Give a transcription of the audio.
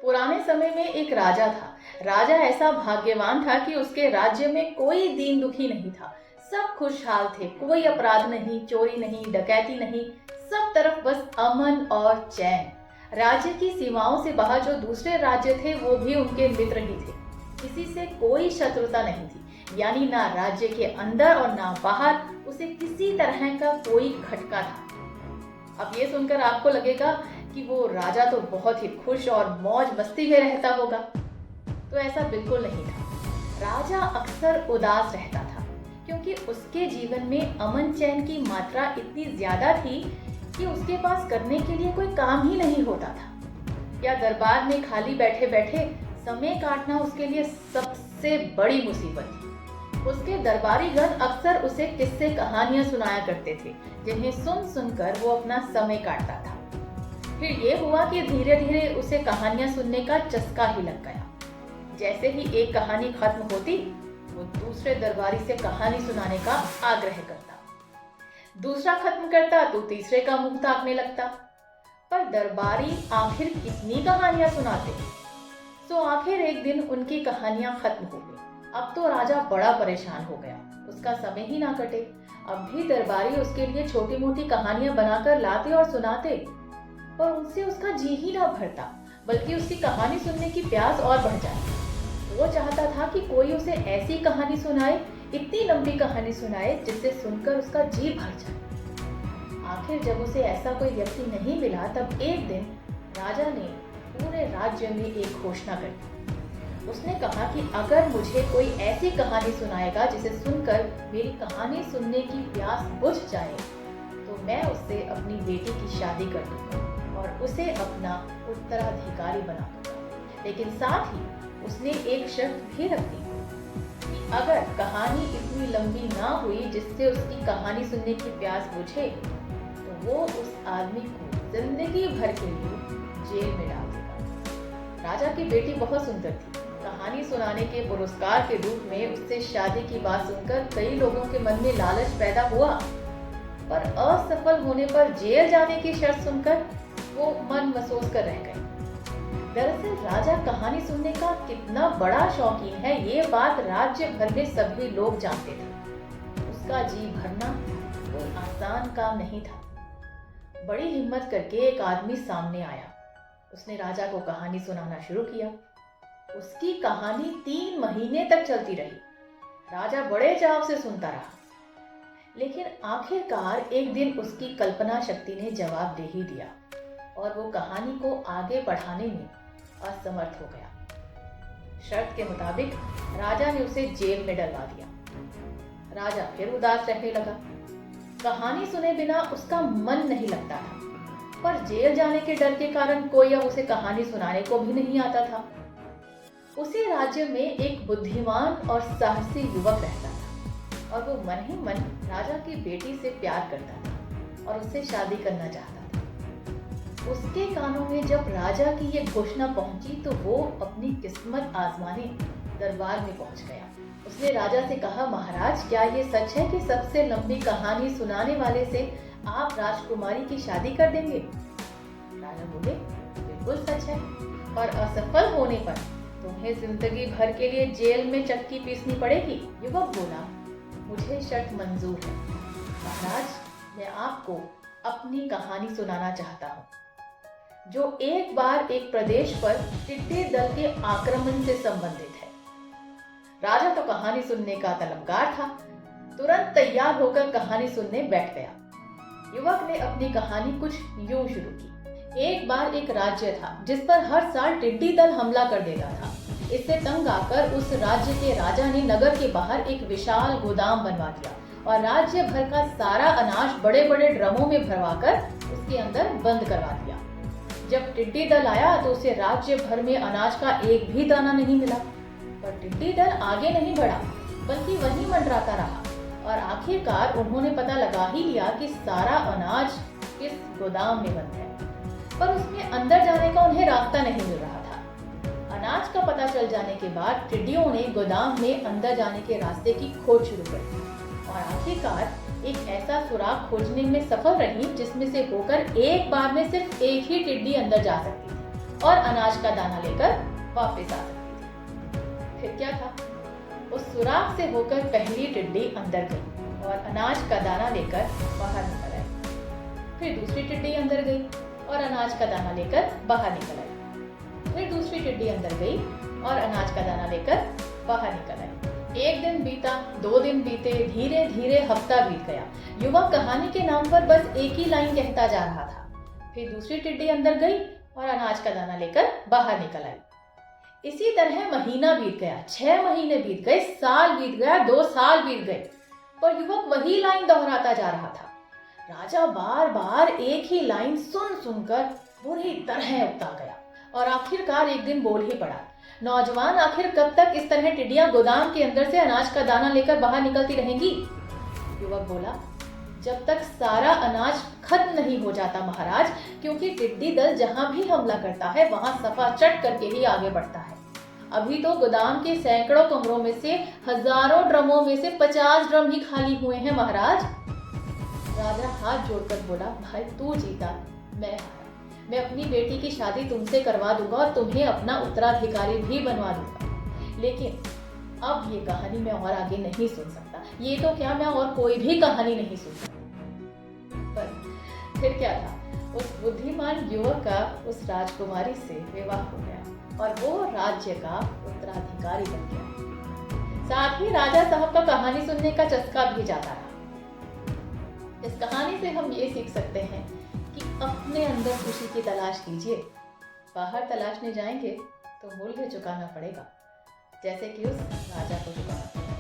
पुराने समय में एक राजा था। राजा ऐसा भाग्यवान था कि उसके राज्य में कोई दीन दुखी नहीं था। सब खुशहाल थे, कोई अपराध नहीं, चोरी नहीं, डकैती नहीं, सब तरफ बस अमन और चैन। राज्य की सीमाओं से बाहर जो दूसरे राज्य थे वो भी उनके मित्र ही थे। किसी से कोई शत्रुता नहीं थी, यानी ना राज्य के अंदर और ना बाहर उसे किसी तरह का कोई खटका था। अब ये सुनकर आपको लगेगा कि वो राजा तो बहुत ही खुश और मौज मस्ती में रहता होगा। तो ऐसा बिल्कुल नहीं था। राजा अक्सर उदास रहता था, क्योंकि उसके जीवन में अमन चैन की मात्रा इतनी ज्यादा थी कि उसके पास करने के लिए कोई काम ही नहीं होता था। या दरबार में खाली बैठे बैठे समय काटना उसके लिए सबसे बड़ी मुसीबत थी। उसके दरबारी गण अक्सर उसे किस्से कहानियां सुनाया करते थे, जिन्हें सुन सुनकर वो अपना समय काटता था। फिर ये हुआ कि धीरे धीरे उसे कहानियां सुनने का चस्का ही लग गया। जैसे ही एक कहानी खत्म होती, वो दूसरे दरबारी से कहानी सुनाने का आग्रह करता। दूसरा खत्म करता तो तीसरे का मुंह ताकने लगता। पर दरबारी आखिर कितनी कहानियां सुनाते। तो आखिर एक दिन उनकी कहानियां खत्म हो गई। अब तो राजा बड़ा परेशान हो गया, उसका समय ही ना कटे। अब भी दरबारी उसके लिए छोटी मोटी कहानियां बनाकर लाते और सुनाते, पर उनसे उसका जी ही ना भरता, बल्कि उसकी कहानी सुनने की प्यास और बढ़ जाए। वो चाहता था कि कोई उसे ऐसी कहानी सुनाए, इतनी लंबी कहानी सुनाए जिससे सुनकर उसका जी भर जाए। आखिर जब उसे ऐसा कोई व्यक्ति नहीं मिला, तब एक दिन राजा ने पूरे राज्य में एक घोषणा कर दी। उसने कहा कि अगर मुझे कोई ऐसी कहानी सुनाएगा जिसे सुनकर मेरी कहानी सुनने की प्यास बुझ जाए, तो मैं उससे अपनी बेटी की शादी कर दूंगा और उसे अपना उत्तराधिकारी बना दूंगा। लेकिन साथ ही उसने एक शर्त भी रख दी कि अगर कहानी इतनी लंबी ना हुई जिससे उसकी कहानी सुनने की प्यास बुझे, तो वो उस आदमी को जिंदगी भर के लिए जेल में डाल देगा। राजा की बेटी बहुत सुंदर थी। कहानी सुनाने के पुरस्कार के रूप में उससे शादी की बात सुनकर कई लोगों के मन में लालच पैदा हुआ, पर असफल होने पर जेल जाने की शर्त सुनकर वो मन मसोस कर रह गए। दरअसल राजा कहानी सुनने का कितना बड़ा शौकीन है, ये बात राज्य भर में सभी लोग जानते थे। उसका जी भरना कोई आसान काम नहीं था। बड़ी हिम्मत करके एक आदमी सामने आया। उसने राजा को कहानी सुनाना शुरू किया। उसकी कहानी 3 महीने तक चलती रही। राजा बड़े चाव से सुनता रहा, लेकिन आखिरकार एक दिन उसकी कल्पना शक्ति ने जवाब दे ही दिया और वो कहानी को आगे बढ़ाने में असमर्थ हो गया। शर्त के मुताबिक राजा ने उसे जेल में डलवा दिया। राजा फिर उदास रहने लगा। कहानी सुने बिना उसका मन नहीं लगता था, पर जेल जाने के डर के कारण कोई अब उसे कहानी सुनाने को भी नहीं आता था। उसी राज्य में एक बुद्धिमान और साहसी युवक रहता था और वो मन ही मन राजा की बेटी से प्यार करता था और उससे शादी करना चाहता था। उसके कानों में जब राजा की ये घोषणा पहुंची, तो वो अपनी किस्मत आजमाने दरबार में पहुंच गया। उसने राजा से कहा, महाराज, क्या ये सच है कि सबसे लंबी कहानी सुनाने वाले से आप राजकुमारी की शादी कर देंगे? राजा बोले, बिल्कुल सच है, और असफल होने पर तुम्हें जिंदगी भर के लिए जेल में चक्की पीसनी पड़ेगी। युवक बोला, मुझे शर्त मंजूर है महाराज, मैं आपको अपनी कहानी सुनाना चाहता हूँ, जो एक बार एक प्रदेश पर टिड्डी दल के आक्रमण से संबंधित है। राजा तो कहानी सुनने का तलबगार था, तुरंत तैयार होकर कहानी सुनने बैठ गया। युवक ने अपनी कहानी कुछ यूं शुरू की। एक बार एक राज्य था जिस पर हर साल टिड्डी दल हमला कर देता था। इससे तंग आकर उस राज्य के राजा ने नगर के बाहर एक विशाल गोदाम बनवा दिया और राज्य भर का सारा अनाज बड़े बड़े ड्रमों में भरवाकर उसके अंदर बंद करवा दिया। जब टिड्डी दल आया तो उसे राज्य भर में अनाज का एक भी दाना नहीं मिला। पर टिड्डी दल आगे नहीं बढ़ा, बल्कि वहीं मंडराता रहा और आखिरकार उन्होंने पता लगा ही लिया कि सारा अनाज किस गोदाम में बंद है, पर उसमें अंदर जाने का उन्हें रास्ता नहीं मिल रहा था। अनाज का पता चल जाने के बाद टिड्डियों ने गोदाम में अंदर जाने के रास्ते की खोज शुरू कर दी और आखिरकार एक ऐसा सुराग खोजने में सफल रही जिसमें से होकर एक बार में सिर्फ एक ही टिड्डी अंदर जा सकती थी और अनाज का दाना लेकर वापस आ सकती थी। फिर क्या था, उस सुराख से होकर पहली टिड्डी अंदर गई और अनाज का दाना लेकर बाहर निकल आई। फिर दूसरी टिड्डी अंदर गई और अनाज का दाना लेकर बाहर निकल आई। फिर दूसरी टिड्डी अंदर गई और अनाज का दाना लेकर बाहर निकल आई। एक दिन बीता, 2 दिन बीते, धीरे धीरे हफ्ता बीत गया। युवक कहानी के नाम पर बस एक ही लाइन कहता जा रहा था। फिर दूसरी टिड्डी अंदर गई और अनाज का दाना लेकर बाहर निकल आई। इसी तरह महीना बीत गया, 6 महीने बीत गए, साल बीत गया, 2 साल बीत गए, पर युवक वही लाइन दोहराता जा रहा था। राजा बार बार एक ही लाइन सुन सुनकर बुरी तरह उकता गया और आखिरकार एक दिन बोल ही पड़ा, नौजवान, आखिर कब तक इस तरह टिड्डियां गोदाम के अंदर से अनाज का दाना लेकर बाहर निकलती रहेंगी? युवक बोला, जब तक सारा अनाज खत्म नहीं हो जाता महाराज, क्योंकि टिड्डी दल जहां भी हमला करता है वहां सफा चट करके ही आगे बढ़ता है। अभी तो गोदाम के सैकड़ों कमरों में से, हजारों ड्रमों में से 50 ड्रम ही खाली हुए हैं महाराज। राजा हाथ जोड़कर बोला, भाई तू जीता, मैं हारा। मैं अपनी बेटी की शादी तुमसे करवा दूंगा और तुम्हें अपना उत्तराधिकारी भी बनवा दूंगा, लेकिन अब ये कहानी मैं और आगे नहीं सुन सकता। ये तो क्या, मैं और कोई भी कहानी नहीं सुन सकता। पर फिर क्या था, उस बुद्धिमान युवक का उस राजकुमारी से विवाह हो गया और वो राज्य का उत्तराधिकारी बन गया। साथ ही राजा साहब का कहानी सुनने का चस्का भी जाता रहा। इस कहानी से हम ये सीख सकते हैं कि अपने अंदर खुशी की तलाश कीजिए। बाहर तलाशने जाएंगे तो मूल्य चुकाना पड़ेगा, जैसे कि उस राजा को चुकाना पड़ा।